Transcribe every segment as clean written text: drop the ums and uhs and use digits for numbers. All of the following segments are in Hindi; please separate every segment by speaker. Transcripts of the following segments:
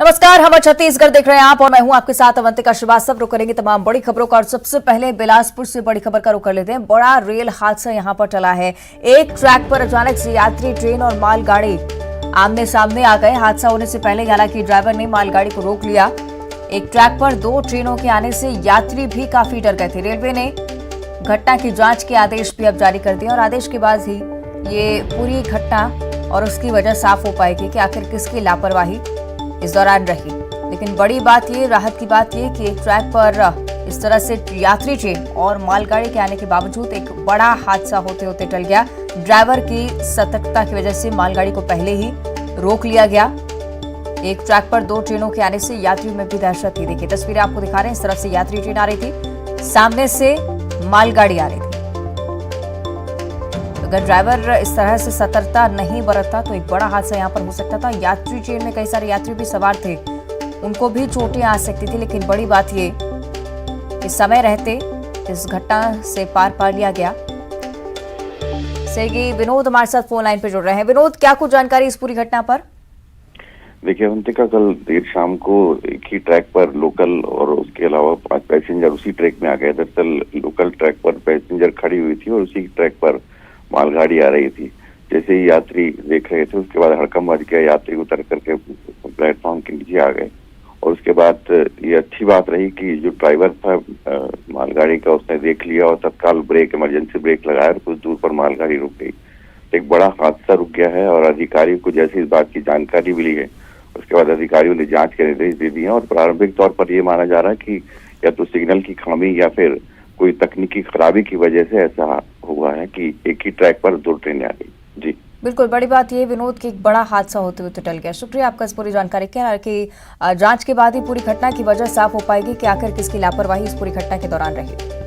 Speaker 1: नमस्कार, हम छत्तीसगढ़ देख रहे हैं आप और मैं हूं आपके साथ अवंतिका श्रीवास्तव। रुक करेंगे तमाम बड़ी खबरों का और सबसे पहले बिलासपुर से बड़ी खबर का रुख कर लेते हैं। बड़ा रेल हादसा यहां पर टला है। एक ट्रैक पर अचानक से यात्री ट्रेन और मालगाड़ी आमने सामने आ गए। हादसा होने से पहले हालांकि ड्राइवर ने मालगाड़ी को रोक लिया। एक ट्रैक पर दो ट्रेनों के आने से यात्री भी काफी डर गए थे। रेलवे ने घटना की जांच के आदेश भी अब जारी कर दिए और आदेश के बाद ही ये पूरी घटना और उसकी वजह साफ हो पाएगी कि आखिर किसकी लापरवाही इस दौरान रही। लेकिन बड़ी बात ये, राहत की बात ये कि एक ट्रैक पर इस तरह से यात्री ट्रेन और मालगाड़ी के आने के बावजूद एक बड़ा हादसा होते होते टल गया। ड्राइवर की सतर्कता की वजह से मालगाड़ी को पहले ही रोक लिया गया। एक ट्रैक पर दो ट्रेनों के आने से यात्रियों में भी दहशत थी। देखिए तस्वीरें आपको दिखा रहे हैं। इस तरफ से यात्री ट्रेन आ रही थी, सामने से मालगाड़ी आ रही थी। अगर ड्राइवर इस तरह से सतर्कता नहीं बरतता तो एक बड़ा हादसा यहां पर हो सकता था। यात्री ट्रेन में कई सारे यात्री भी सवार थे, उनको भी चोटें आ सकती थी। लेकिन बड़ी बात ये कि समय रहते इस घटना से पार पा लिया गया। सहयोगी विनोद हमारे साथ फोन लाइन पे जुड़ रहे हैं। विनोद, क्या कुछ जानकारी इस पूरी घटना पर?
Speaker 2: देखिए अवंतिका, कल देर शाम को एक ही ट्रैक पर लोकल और उसके अलावा 5 पैसेंजर उसी ट्रैक में आ गए। दरअसल लोकल ट्रैक पर पैसेंजर खड़ी हुई थी और उसी ट्रैक पर मालगाड़ी आ रही थी। जैसे ही यात्री देख रहे थे उसके बाद हड़कंप मच गया। यात्री उतर करके प्लेटफॉर्म के नीचे आ गए और उसके बाद ये अच्छी बात रही कि जो ड्राइवर था मालगाड़ी का, उसने देख लिया और तत्काल इमरजेंसी ब्रेक लगाया और कुछ दूर पर मालगाड़ी रुक गई। एक बड़ा हादसा रुक गया है और अधिकारियों को जैसे इस बात की जानकारी मिली है उसके बाद अधिकारियों ने जांच के निर्देश दे दिए हैं। और प्रारंभिक तौर पर यह माना जा रहा है कि या तो सिग्नल की खामी या फिर कोई तकनीकी खराबी की वजह से ऐसा हुआ है कि एक ही ट्रैक पर दो ट्रेनें आ गई। जी
Speaker 1: बिल्कुल, बड़ी बात ये विनोद कि एक बड़ा हादसा होते हुए टल गया। शुक्रिया आपका इस पूरी जानकारी के लिए कि जांच के बाद ही पूरी घटना की वजह साफ हो पाएगी कि आखिर किसकी लापरवाही इस पूरी घटना के दौरान रही।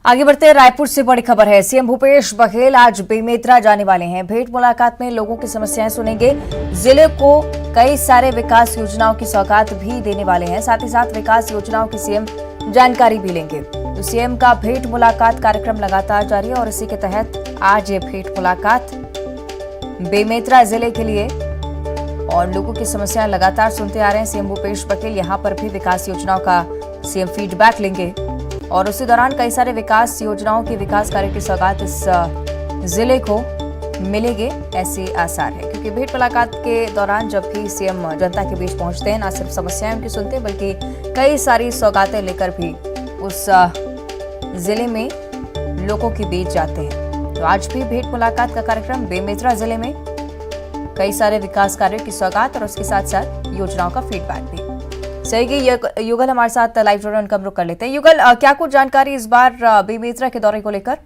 Speaker 1: आगे बढ़ते हैं, रायपुर से बड़ी खबर है। सीएम भूपेश बघेल आज बेमेतरा जाने वाले हैं। भेंट मुलाकात में लोगों की समस्याएं सुनेंगे। जिले को कई सारे विकास योजनाओं की सौगात भी देने वाले हैं। साथ ही साथ विकास योजनाओं की सीएम जानकारी भी लेंगे। तो सीएम का भेंट मुलाकात कार्यक्रम लगातार जारी है और इसी के तहत आज ये भेंट मुलाकात बेमेतरा जिले के लिए और लोगों की समस्याएं लगातार सुनते आ रहे हैं सीएम भूपेश बघेल। यहाँ पर भी विकास योजनाओं का सीएम फीडबैक लेंगे और उसी दौरान कई सारे विकास योजनाओं के विकास कार्य की सौगात इस जिले को मिलेंगे, ऐसे आसार है। क्योंकि भेंट मुलाकात के दौरान जब भी सीएम जनता के बीच पहुंचते हैं, न सिर्फ समस्याएं उनकी सुनते हैं बल्कि कई सारी सौगातें लेकर भी उस जिले में लोगों के बीच जाते हैं। तो आज भी भेंट मुलाकात का कार्यक्रम बेमेतरा जिले में, कई सारे विकास कार्यों की सौगात और उसके साथ साथ योजनाओं का फीडबैक भी। सही, युगल हमारे साथ लाइव जुड़े, उनका हम रुख कर लेते हैं। युगल, क्या कुछ जानकारी इस बार बेमेतरा के दौरे को लेकर?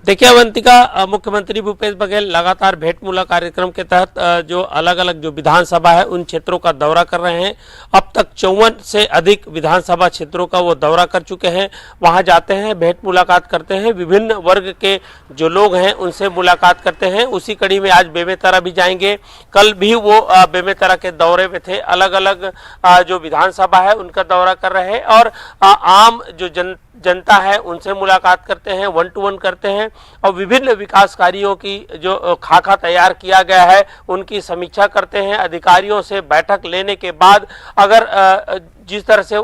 Speaker 3: देखिए अवंतिका, मुख्यमंत्री भूपेश बघेल लगातार भेंट मुलाकात कार्यक्रम के तहत जो अलग अलग जो विधानसभा है उन क्षेत्रों का दौरा कर रहे हैं। अब तक 54 से अधिक विधानसभा क्षेत्रों का वो दौरा कर चुके हैं। वहां जाते हैं, भेंट मुलाकात करते हैं, विभिन्न वर्ग के जो लोग हैं उनसे मुलाकात करते हैं। उसी कड़ी में आज बेमेतरा भी जाएंगे। कल भी वो बेमेतरा के दौरे में थे। अलग अलग जो विधानसभा है उनका दौरा कर रहे हैं और आम जो जनता है उनसे मुलाकात करते हैं, 1-to-1 करते हैं और विभिन्न विकास कार्यों की जो खाका तैयार किया गया है उनकी समीक्षा करते हैं। अधिकारियों से बैठक लेने के बाद अगर जिस तरह से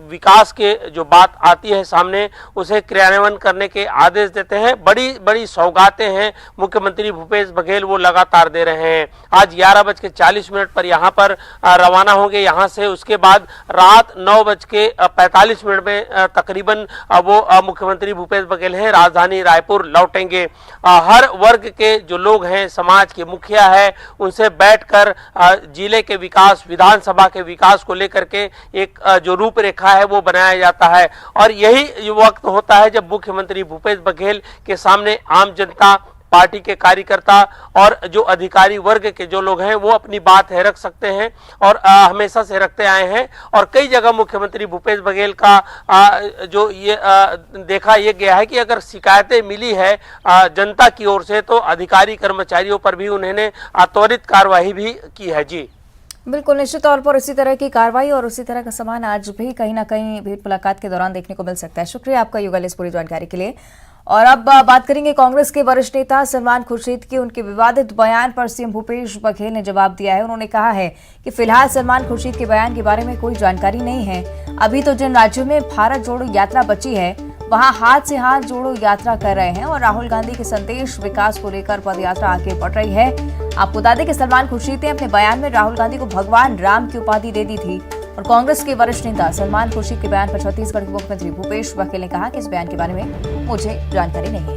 Speaker 3: विकास के जो बात आती है सामने उसे क्रियान्वयन करने के आदेश देते हैं। बड़ी बड़ी सौगातें हैं मुख्यमंत्री भूपेश बघेल वो लगातार दे रहे हैं। आज 11:40 पर यहाँ पर रवाना होंगे यहाँ से। उसके बाद रात 9:45 में तकरीबन वो मुख्यमंत्री भूपेश बघेल हैं राजधानी रायपुर लौटेंगे। हर वर्ग के जो लोग हैं, समाज के मुखिया है, उनसे बैठकर जिले के विकास, विधानसभा के विकास को लेकर के एक जो रूपरेखा है वो बनाया जाता है। और यही वक्त होता है जब मुख्यमंत्री भूपेश बघेल के सामने आम जनता, पार्टी के कार्यकर्ता और जो अधिकारी वर्ग के जो लोग हैं वो अपनी बात है रख सकते हैं और हमेशा से रखते आए हैं। और कई जगह मुख्यमंत्री भूपेश बघेल का जो ये देखा ये गया है कि अगर शिकायतें मिली है जनता की ओर से तो अधिकारी कर्मचारियों पर भी उन्होंने त्वरित कार्रवाई भी की है। जी
Speaker 1: बिल्कुल, निश्चित तौर पर इसी तरह की कार्रवाई और उसी तरह का सामान आज भी कहीं ना कहीं भेंट मुलाकात के दौरान देखने को मिल सकता है। शुक्रिया आपका युगल इस पूरी जानकारी के लिए। और अब बात करेंगे कांग्रेस के वरिष्ठ नेता सलमान खुर्शीद की। उनके विवादित बयान पर सीएम भूपेश बघेल ने जवाब दिया है। उन्होंने कहा है कि फिलहाल सलमान खुर्शीद के बयान के बारे में कोई जानकारी नहीं है। अभी तो जिन राज्यों में भारत जोड़ो यात्रा बची है वहां हाथ से हाथ जोड़ो यात्रा कर रहे हैं और राहुल गांधी के संदेश विकास को लेकर पद यात्रा आगे बढ़ रही है। आपको बता दें कि सलमान खुर्शीद ने अपने बयान में राहुल गांधी को भगवान राम की उपाधि दे दी थी और कांग्रेस के वरिष्ठ नेता सलमान खुर्शीद के बयान पर छत्तीसगढ़ के मुख्यमंत्री भूपेश बघेल ने कहा कि इस बयान के बारे में मुझे जानकारी नहीं है।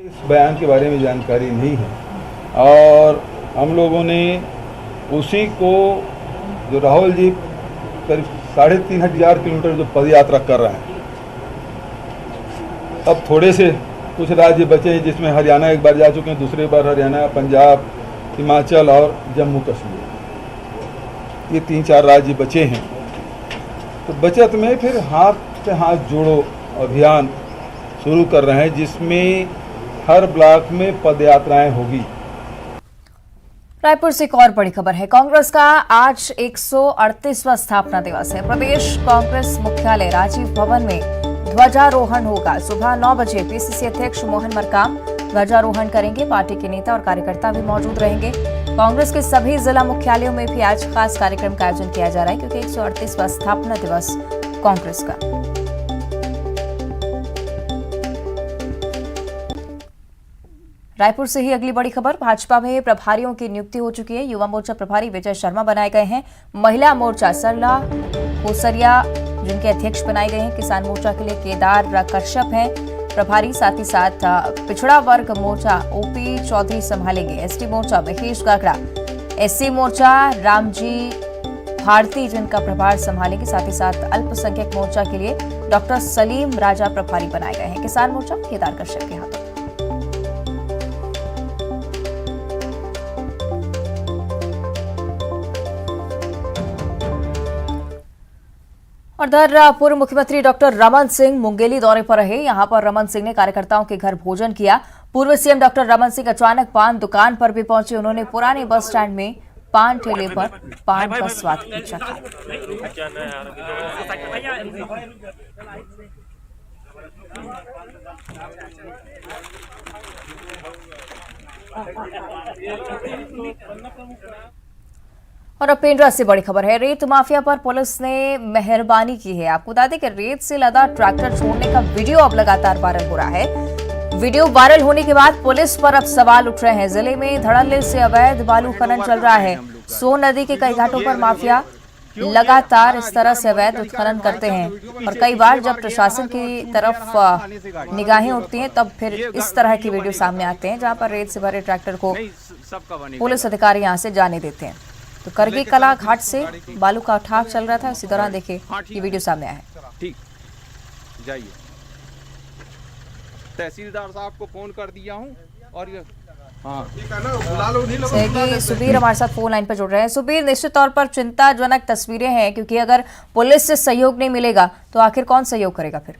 Speaker 4: इस बयान के बारे में जानकारी नहीं है और हम लोगों ने उसी को जो राहुल जी करीब 3,500 किलोमीटर जो पद यात्रा कर रहे हैं, अब थोड़े से कुछ राज्य बचे हैं जिसमें हरियाणा एक बार जा चुके हैं, दूसरी बार हरियाणा, पंजाब, हिमाचल और जम्मू कश्मीर, ये 3-4 राज्य बचे हैं। तो बचत में फिर हाथ से हाथ जोड़ो अभियान शुरू कर रहे हैं जिसमें हर ब्लॉक में पद यात्राएं होगी।
Speaker 1: रायपुर से एक और बड़ी खबर है। कांग्रेस का आज 138वां स्थापना दिवस है। प्रदेश कांग्रेस मुख्यालय राजीव भवन में ध्वजारोहण होगा। सुबह 9 बजे पीसीसी अध्यक्ष मोहन मरकाम ध्वजारोहण करेंगे। पार्टी के नेता और कार्यकर्ता भी मौजूद रहेंगे। कांग्रेस के सभी जिला मुख्यालयों में भी आज खास कार्यक्रम का आयोजन किया जा रहा है क्योंकि 138वां स्थापना दिवस कांग्रेस का। रायपुर से ही अगली बड़ी खबर। भाजपा में प्रभारियों की नियुक्ति हो चुकी है। युवा मोर्चा प्रभारी विजय शर्मा बनाए गए हैं। महिला मोर्चा सरला कोसरिया जिनके अध्यक्ष बनाए गए हैं। किसान मोर्चा के लिए केदार कश्यप हैं प्रभारी। साथ ही साथ पिछड़ा वर्ग मोर्चा ओपी चौधरी संभालेंगे। एसटी मोर्चा महेश गागड़ा, एससी मोर्चा रामजी भारती जिनका प्रभार संभालेंगे। साथ ही साथ अल्पसंख्यक मोर्चा के लिए डॉक्टर सलीम राजा प्रभारी बनाए गए हैं। किसान मोर्चा केदार कश्यप के हाथों। और इधर पूर्व मुख्यमंत्री डॉक्टर रमन सिंह मुंगेली दौरे पर रहे। यहां पर रमन सिंह ने कार्यकर्ताओं के घर भोजन किया। पूर्व सीएम डॉक्टर रमन सिंह अचानक पान दुकान पर भी पहुंचे। उन्होंने पुराने बस स्टैंड में पान ठेले पर पान का स्वाद चखा। और अब पेंड्रा से बड़ी खबर है। रेत माफिया पर पुलिस ने मेहरबानी की है। आपको बता दें कि रेत से लदा ट्रैक्टर छोड़ने का वीडियो अब लगातार वायरल हो रहा है। वीडियो वायरल होने के बाद पुलिस पर अब सवाल उठ रहे हैं। जिले में धड़ल्ले से अवैध बालू खनन चल रहा है। सोन नदी के कई घाटों पर माफिया लगातार इस तरह से अवैध उत्खनन करते हैं और कई बार जब प्रशासन की तरफ निगाहें उठती हैं तब फिर इस तरह की वीडियो सामने आते हैं जहां पर रेत से भरे ट्रैक्टर को पुलिस अधिकारी यहां से जाने देते हैं। तो करगी कला घाट से बालू का उठाव चल रहा था। इसी दौरान देखिए ये वीडियो सामने आया है।
Speaker 5: ठीक, जाइए। तहसीलदार साहब को फोन कर दिया हूँ और ये
Speaker 1: सुबीर हमारे साथ फोन लाइन पर जुड़ रहे हैं। सुबीर, निश्चित तौर पर चिंताजनक तस्वीरें हैं क्योंकि अगर पुलिस से सहयोग नहीं मिलेगा तो आखिर कौन सहयोग करेगा फिर?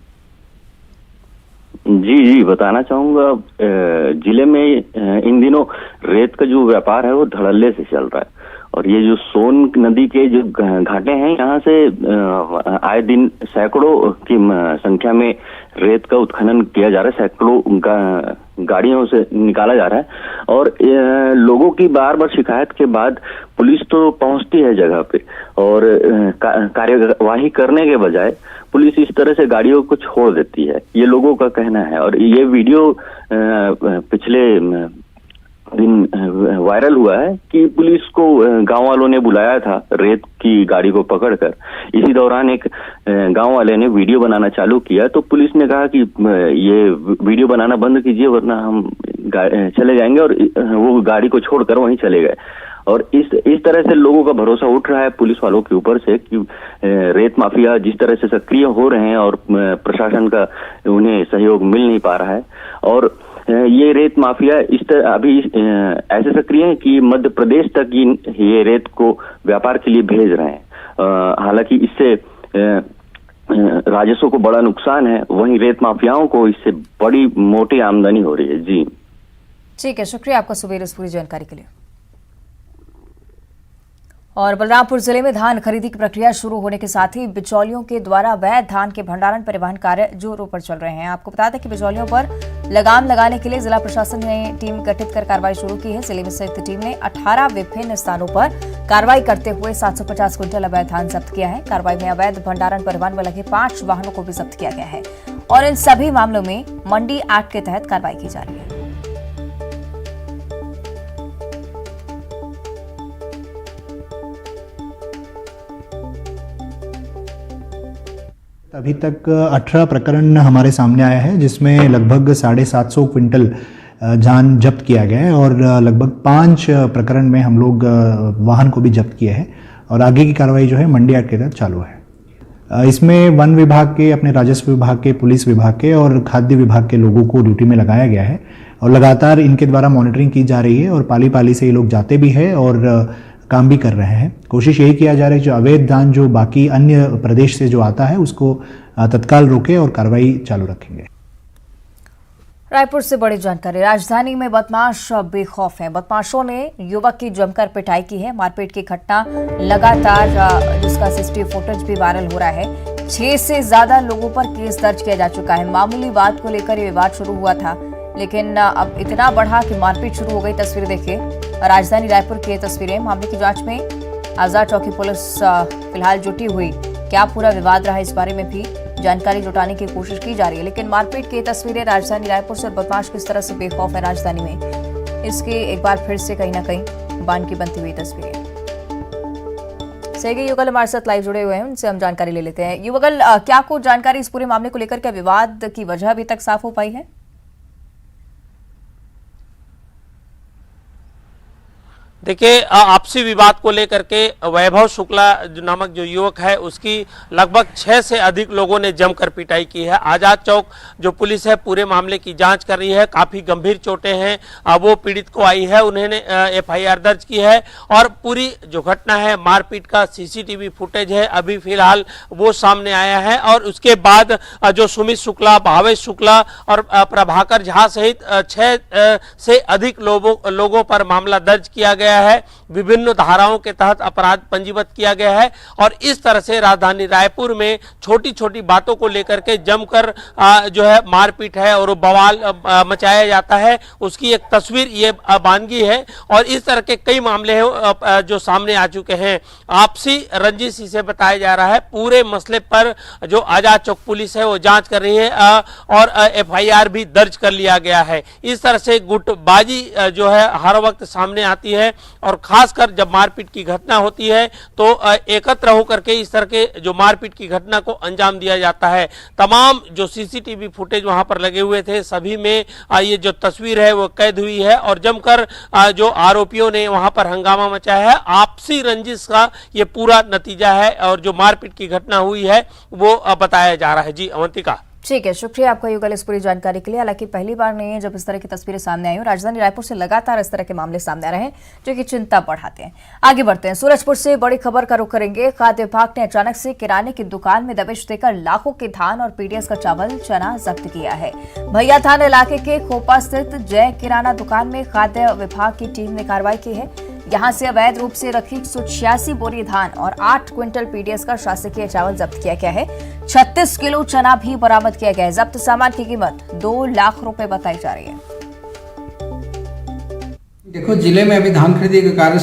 Speaker 2: जी बताना चाहूंगा, जिले में इन दिनों रेत का जो व्यापार है वो धड़ल्ले से चल रहा है और ये जो सोन नदी के जो घाटे हैं यहाँ से आए दिन सैकड़ों की संख्या में रेत का उत्खनन किया जा रहा है। सैकड़ों गाड़ियों से निकाला जा रहा है और लोगों की बार बार शिकायत के बाद पुलिस तो पहुंचती है जगह पे और कार्यवाही करने के बजाय पुलिस इस तरह से गाड़ियों को छोड़ देती है, ये लोगों का कहना है। और ये वीडियो पिछले दिन वायरल हुआ है कि पुलिस को गांव वालों ने बुलाया था रेत की गाड़ी को पकड़कर। इसी दौरान एक गांव वाले ने वीडियो बनाना चालू किया तो पुलिस ने कहा कि ये वीडियो बनाना बंद कीजिए वरना हम चले जाएंगे और वो गाड़ी को छोड़कर वहीं चले गए। और इस तरह से लोगों का भरोसा उठ रहा है पुलिस वालों के ऊपर से कि रेत माफिया जिस तरह से सक्रिय हो रहे हैं और प्रशासन का उन्हें सहयोग मिल नहीं पा रहा है। और ये रेत माफिया इस तरह अभी ऐसे सक्रिय हैं कि मध्य प्रदेश तक ये रेत को व्यापार के लिए भेज रहे हैं। हालांकि इससे राजस्व को बड़ा नुकसान है, वहीं रेत माफियाओं को इससे बड़ी मोटी आमदनी हो रही है। जी ठीक
Speaker 1: है, शुक्रिया आपका सुबीर इस पूरी जानकारी के लिए। और बलरामपुर जिले में धान खरीदी की प्रक्रिया शुरू होने के साथ ही बिचौलियों के द्वारा अवैध धान के भंडारण परिवहन कार्य जोरों पर चल रहे हैं। आपको बता दें कि बिचौलियों पर लगाम लगाने के लिए जिला प्रशासन ने टीम गठित कर कार्रवाई शुरू की है। जिले में संयुक्त टीम ने 18 विभिन्न स्थानों पर कार्रवाई करते हुए 750 क्विंटल अवैध धान जब्त किया है। कार्रवाई में अवैध भंडारण परिवहन में लगे 5 वाहनों को भी जब्त किया गया है और इन सभी मामलों में मंडी एक्ट के तहत कार्रवाई की जा रही है।
Speaker 6: अभी तक 18 प्रकरण हमारे सामने आया है, जिसमें लगभग 750 क्विंटल धान जब्त किया गया है और लगभग 5 प्रकरण में हम लोग वाहन को भी जब्त किए हैं और आगे की कार्रवाई जो है मंडी एक्ट के तहत चालू है। इसमें वन विभाग के, अपने राजस्व विभाग के, पुलिस विभाग के और खाद्य विभाग के लोगों को ड्यूटी में लगाया गया है और लगातार इनके द्वारा मॉनिटरिंग की जा रही है और पाली पाली से ये लोग जाते भी हैं और काम भी कर रहे हैं। कोशिश यही किया जा रहा है जो अवैध धान जो बाकी अन्य प्रदेश से जो आता है उसको तत्काल रोके और कार्रवाई चालू रखेंगे।
Speaker 1: रायपुर से बड़ी जानकारी। राजधानी में बदमाश बेखौफ हैं। बदमाशों ने युवक की जमकर पिटाई की है। मारपीट की घटना लगातार, जिसका सीसीटीवी फुटेज भी वायरल हो रहा है। 6 से ज्यादा लोगों पर केस दर्ज किया जा चुका है। मामूली बात को लेकर ये विवाद शुरू हुआ था, लेकिन अब इतना बढ़ा कि मारपीट शुरू हो गई। तस्वीरें देखिए, राजधानी रायपुर की तस्वीरें। मामले की जांच में आजाद चौकी पुलिस फिलहाल जुटी हुई। क्या पूरा विवाद रहा, इस बारे में भी जानकारी जुटाने की कोशिश की जा रही है। लेकिन मारपीट की तस्वीरें राजधानी रायपुर से, बदमाश किस तरह से बेखौफ है राजधानी में, इसकी एक बार फिर से कहीं ना कहीं बान की बनती हुई तस्वीरें। सहयोगी युगल हमारे साथ लाइव जुड़े हुए हैं, उनसे हम जानकारी ले लेते हैं। युगल, क्या कुछ जानकारी इस पूरे मामले को लेकर, क्या विवाद की वजह अभी तक साफ हो पाई है?
Speaker 3: देखिए, आपसी विवाद को लेकर के वैभव शुक्ला नामक जो युवक है उसकी लगभग 6 से अधिक लोगों ने जमकर पिटाई की है। आजाद चौक जो पुलिस है पूरे मामले की जांच कर रही है। काफी गंभीर चोटें हैं वो पीड़ित को आई है, उन्होंने एफआईआर दर्ज की है और पूरी जो घटना है मारपीट का सीसीटीवी फुटेज है अभी फिलहाल वो सामने आया है। और उसके बाद जो सुमित शुक्ला, भावेश शुक्ला और प्रभाकर झा सहित 6 से अधिक लोगों पर मामला दर्ज किया गया है। विभिन्न धाराओं के तहत अपराध पंजीबद्ध किया गया है और इस तरह से राजधानी रायपुर में छोटी छोटी बातों को लेकर के जमकर जो है मारपीट है और बवाल मचाया जाता है, उसकी एक तस्वीर ये बानगी है। और इस तरह के कई मामले हैं जो सामने आ चुके हैं। आपसी रंजिश इसे बताया जा रहा है। पूरे मसले पर जो आजाद चौक पुलिस है वो जांच कर रही है और एफआईआर भी दर्ज कर लिया गया है। इस तरह से गुटबाजी जो है हर वक्त सामने आती है और खासकर जब मारपीट की घटना होती है तो एकत्र होकर के इस तरह के जो मारपीट की घटना को अंजाम दिया जाता है। तमाम जो सीसीटीवी फुटेज वहां पर लगे हुए थे सभी में ये जो तस्वीर है वो कैद हुई है और जमकर जो आरोपियों ने वहां पर हंगामा मचाया है। आपसी रंजिश का ये पूरा नतीजा है और जो मारपीट की घटना हुई है वो बताया जा रहा है। जी अवंतिका।
Speaker 1: ठीक है, शुक्रिया आपका युगल इस पूरी जानकारी के लिए। हालांकि पहली बार नहीं है जब इस तरह की तस्वीरें सामने आई हो। राजधानी रायपुर से लगातार इस तरह के मामले सामने आ रहे हैं जो कि चिंता बढ़ाते हैं। आगे बढ़ते हैं, सूरजपुर से बड़ी खबर का रुख करेंगे। खाद्य विभाग ने अचानक से किराने की दुकान में दबिश देकर लाखों के धान और पीडीएस का चावल चना जब्त किया है। भैया थाना इलाके के खोपा स्थित जय किराना दुकान में खाद्य विभाग की टीम ने कार्रवाई की है। यहां से अवैध रूप से रखी 186 बोरी धान और 8 क्विंटल पीडीएस का शासकीय चावल जब्त किया गया है। 36 किलो चना भी बरामद किया गया है। जब्त सामान की कीमत 2 लाख रुपए बताई जा रही है।
Speaker 7: देखो, जिले में अभी धान खरीदी का कार्य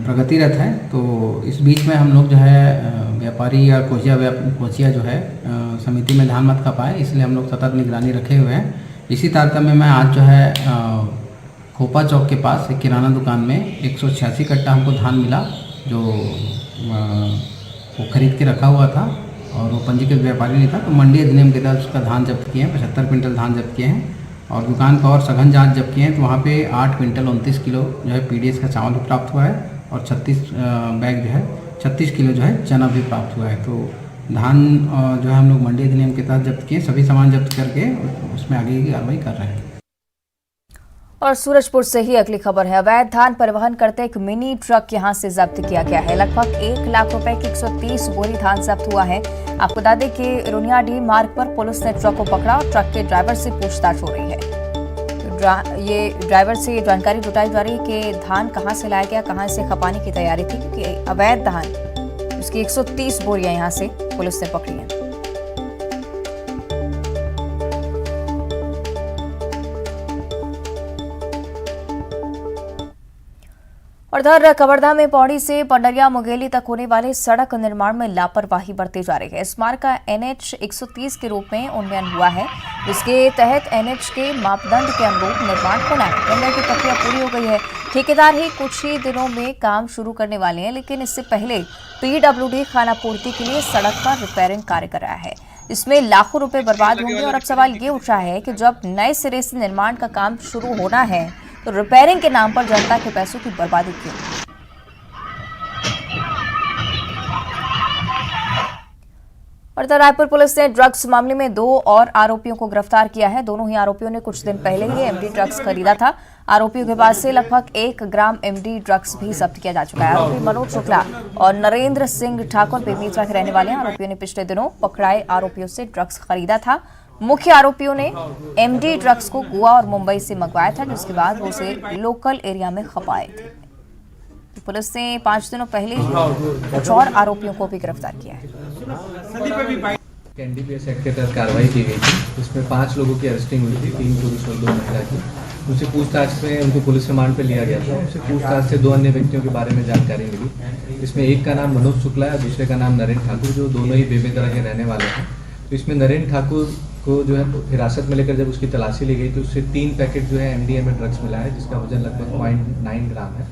Speaker 7: प्रगतिरत है, तो इस बीच में हम लोग जो है व्यापारी या कोचिया जो है समिति में धान मत खा पाए, इसलिए हम लोग सतत निगरानी रखे हुए हैं। इसी तारतम्य में आज जो है खोपा चौक के पास एक किराना दुकान में 186 कट्टा हमको धान मिला, जो वो खरीद के रखा हुआ था और वो पंजीकृत व्यापारी नहीं था, तो मंडी अधिनियम के तहत उसका धान जब्त किए हैं। 75 क्विंटल धान जब्त किए हैं और दुकान का और सघन जांच जब्त किए हैं, तो वहाँ पे 8 क्विंटल 29 किलो जो है पीडीएस का चावल भी प्राप्त हुआ है और 36 बैग जो है 36 किलो जो है चना भी प्राप्त हुआ है। तो धान जो है हम लोग मंडी अधिनियम के तहत जब्त किए, सभी सामान जब्त करके उसमें आगे की कार्रवाई कर रहे हैं।
Speaker 1: और सूरजपुर से ही अगली खबर है। अवैध धान परिवहन करते एक मिनी ट्रक यहां से जब्त किया गया है। लगभग 1 लाख रुपए की 130 बोरी धान जब्त हुआ है। आपको बता दें कि रुनियाडीह मार्ग पर पुलिस ने ट्रक को पकड़ा और ट्रक के ड्राइवर से पूछताछ हो रही है। ये ड्राइवर से जानकारी जुटाई जा रही है कि धान कहां से लाया गया, कहां से खपाने की तैयारी थी, क्योंकि अवैध धान उसकी 130 बोरियां यहां से पुलिस ने पकड़ी हैं। और इधर कवर्धा में पौड़ी से पंडरिया मुंगेली तक होने वाले सड़क निर्माण में लापरवाही बरती जा रही है। इस मार्ग का NH 130 के रूप में उन्नयन हुआ है, जिसके तहत NH के मापदंड के अनुरूप निर्माण होना है। टेंडर की प्रक्रिया पूरी हो गई है। ठेकेदार ही कुछ ही दिनों में काम शुरू करने वाले हैं, लेकिन इससे पहले PWD खानापूर्ति के लिए सड़क का रिपेयरिंग कार्य कर रहा है। इसमें लाखों रुपए बर्बाद होंगे और अब सवाल ये उठ रहा है कि जब नए सिरे से निर्माण का काम शुरू होना है तो रिपेयरिंग के नाम पर जनता के पैसों की बर्बादी क्यों? और इधर रायपुर पुलिस ने ड्रग्स मामले में 2 और आरोपियों को गिरफ्तार किया है। दोनों ही आरोपियों ने कुछ दिन पहले ही MD ड्रग्स खरीदा था। आरोपियों के पास से लगभग 1 ग्राम MD ड्रग्स भी जब्त किया जा चुका है। आरोपी मनोज शुक्ला और नरेंद्र सिंह ठाकुर बेमेतरा के रहने वाले हैं। आरोपियों ने पिछले दिनों पकड़ाए आरोपियों से ड्रग्स खरीदा था। मुख्य आरोपियों ने MD ड्रग्स को गोवा और मुंबई से मंगवाया था, जिसके बाद वो उसे लोकल एरिया में खपाए थे। तो पुलिस ने 5 दिनों पहले कुछ और आरोपियों को भी गिरफ्तार किया है।
Speaker 8: NDPS एक्ट के तहत कार्रवाई की गई थी। इसमें 5 लोगों की अरेस्टिंग हुई थी, 3 पुरुष और 2 महिला की। उनसे पूछताछ में उनको पुलिस रिमांड पर लिया गया था। उनसे पूछताछ से 2 अन्य व्यक्तियों के बारे में जानकारी मिली। इसमें एक का नाम मनोज शुक्ला है और दूसरे का नाम नरेंद्र ठाकुर, जो दोनों ही बेमेतरा के रहने वाले हैं। तो इसमें नरेंद्र ठाकुर को जो है हिरासत में लेकर जब उसकी तलाशी ली गई तो उससे 3 पैकेट जो है MDMA ड्रग्स मिला है, जिसका वजन लगभग 0.9 ग्राम है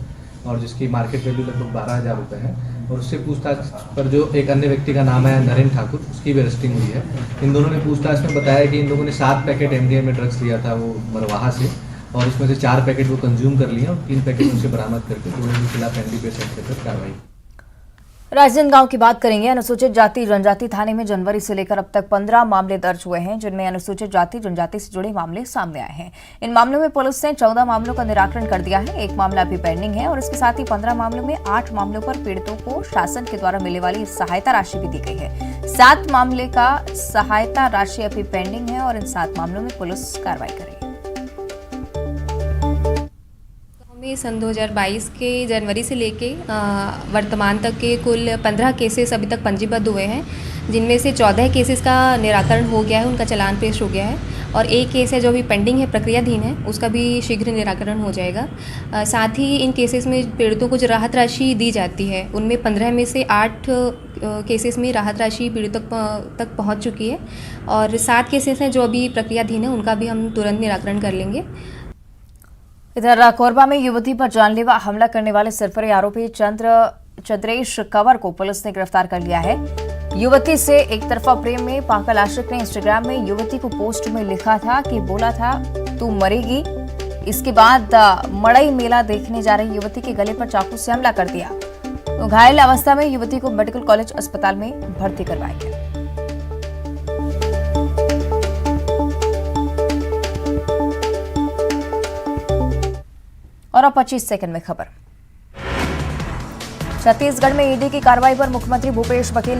Speaker 8: और जिसकी मार्केट वैल्यू लगभग 12,000 रुपये है। और उससे पूछताछ पर जो एक अन्य व्यक्ति का नाम है नरेंद्र ठाकुर, उसकी भी अरेस्टिंग हुई है। इन दोनों ने पूछताछ में बताया कि इन लोगों ने 7 पैकेट MDMA ड्रग्स लिया था वो मरवाहा से, और उसमें से 4 पैकेट वो कंज्यूम कर लिए और 3 पैकेट उनसे बरामद करके दोनों के खिलाफ NDPS एक्ट के तहत कार्रवाई।
Speaker 1: राजनांदगांव की बात करेंगे। अनुसूचित जाति जनजाति थाने में जनवरी से लेकर अब तक 15 मामले दर्ज हुए हैं, जिनमें अनुसूचित जाति जनजाति से जुड़े मामले सामने आए हैं। इन मामलों में पुलिस ने 14 मामलों का निराकरण कर दिया है। 1 मामला अभी पेंडिंग है और इसके साथ ही 15 मामलों में 8 मामलों पर पीड़ितों को शासन के द्वारा मिलने वाली सहायता राशि भी दी गई है। 7 मामले का सहायता राशि अभी पेंडिंग है और इन 7 मामलों में पुलिस कार्रवाई करेगी।
Speaker 9: में सन 2022 के जनवरी से लेके वर्तमान तक के कुल 15 केसेस अभी तक पंजीबद्ध हुए हैं, जिनमें से 14 केसेस का निराकरण हो गया है, उनका चालान पेश हो गया है और 1 केस है जो अभी पेंडिंग है, प्रक्रियाधीन है, उसका भी शीघ्र निराकरण हो जाएगा। साथ ही इन केसेस में पीड़ितों को जो राहत राशि दी जाती है, उनमें 15 में से 8 केसेस में राहत राशि पीड़ितों तक पहुँच चुकी है और 7 केसेस हैं जो अभी प्रक्रियाधीन है, उनका भी हम तुरंत निराकरण कर लेंगे।
Speaker 1: इधर कोरबा में युवती पर जानलेवा हमला करने वाले सरफरे आरोपी चंद्रेश कंवर को पुलिस ने गिरफ्तार कर लिया है। युवती से एक तरफा प्रेम में पागल आशिक ने इंस्टाग्राम में युवती को पोस्ट में लिखा था कि बोला था तू मरेगी। इसके बाद मड़ई मेला देखने जा रही युवती के गले पर चाकू से हमला कर दिया। तो घायल अवस्था में युवती को मेडिकल कॉलेज अस्पताल में भर्ती करवाया गया। और अब 25 सेकंड में खबर। छत्तीसगढ़ में ईडी की कार्रवाई पर मुख्यमंत्री भूपेश बघेल